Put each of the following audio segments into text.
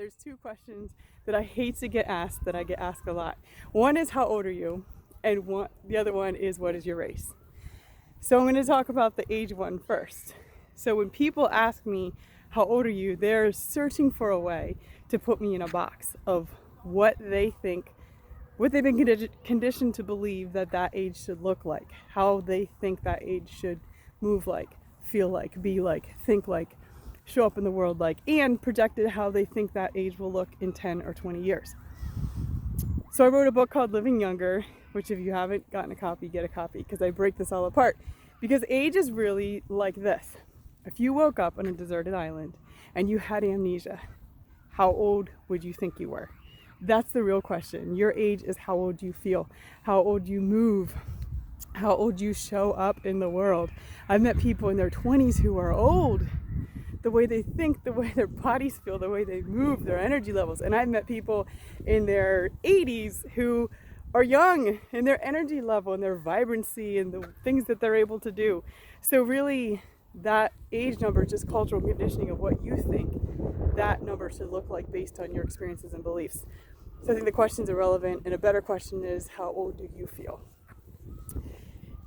there's two questions that I hate to get asked that I get asked a lot. One is, how old are you? And the other one is, what is your race? So I'm going to talk about the age one first. So when people ask me, how old are you? They're searching for a way to put me in a box of what they think, what they've been conditioned to believe that that age should look like, how they think that age should move like, feel like, be like, think like, show up in the world like, and projected how they think that age will look in 10 or 20 years. So I wrote a book called Living Younger, which if you haven't gotten a copy, get a copy, because I break this all apart. Because age is really like this. If you woke up on a deserted island and you had amnesia, how old would you think you were? That's the real question. Your age is how old you feel, how old you move, how old you show up in the world. I've met people in their 20s who are old. The way they think, the way their bodies feel, the way they move, their energy levels. And I've met people in their 80s who are young in their energy level and their vibrancy and the things that they're able to do. So really, that age number is just cultural conditioning of what you think that number should look like based on your experiences and beliefs. So I think the question's irrelevant, and a better question is, how old do you feel?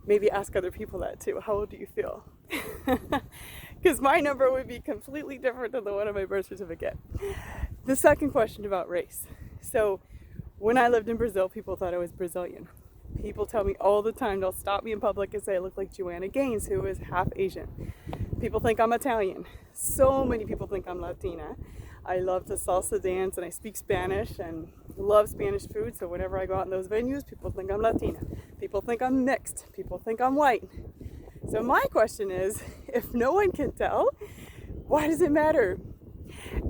Maybe ask other people that too. How old do you feel? Because my number would be completely different than the one on my birth certificate. The second question about race. So when I lived in Brazil, people thought I was Brazilian. People tell me all the time, they'll stop me in public and say I look like Joanna Gaines, who is half Asian. People think I'm Italian. So many people think I'm Latina. I love to salsa dance and I speak Spanish and love Spanish food. So whenever I go out in those venues, people think I'm Latina. People think I'm mixed. People think I'm white. So my question is, if no one can tell, why does it matter?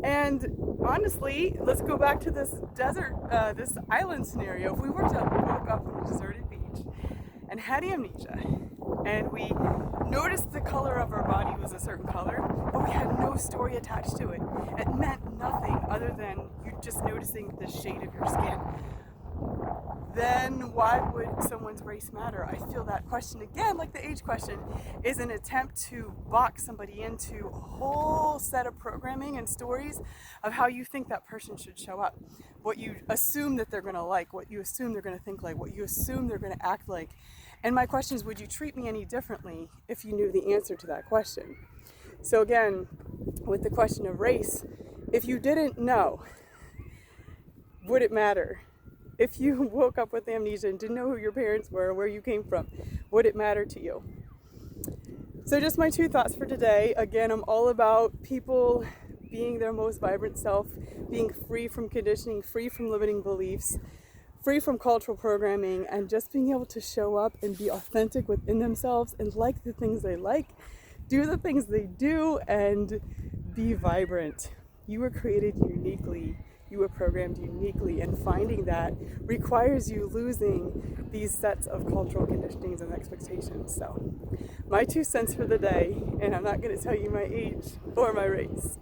And honestly, let's go back to this this island scenario. If we were to woke up on a deserted beach and had amnesia, and we noticed the color of our body was a certain color, but we had no story attached to it. It meant nothing other than you just noticing the shade of your skin. Then why would someone's race matter? I feel that question, again, like the age question, is an attempt to box somebody into a whole set of programming and stories of how you think that person should show up. What you assume that they're going to like, what you assume they're going to think like, what you assume they're going to act like. And my question is, would you treat me any differently if you knew the answer to that question? So again, with the question of race, if you didn't know, would it matter? If you woke up with amnesia and didn't know who your parents were or where you came from, would it matter to you? So just my two thoughts for today. Again, I'm all about people being their most vibrant self, being free from conditioning, free from limiting beliefs, free from cultural programming, and just being able to show up and be authentic within themselves and like the things they like, do the things they do, and be vibrant. You were created uniquely. You were programmed uniquely, and finding that requires you losing these sets of cultural conditionings and expectations. So my 2 cents for the day, and I'm not going to tell you my age or my race.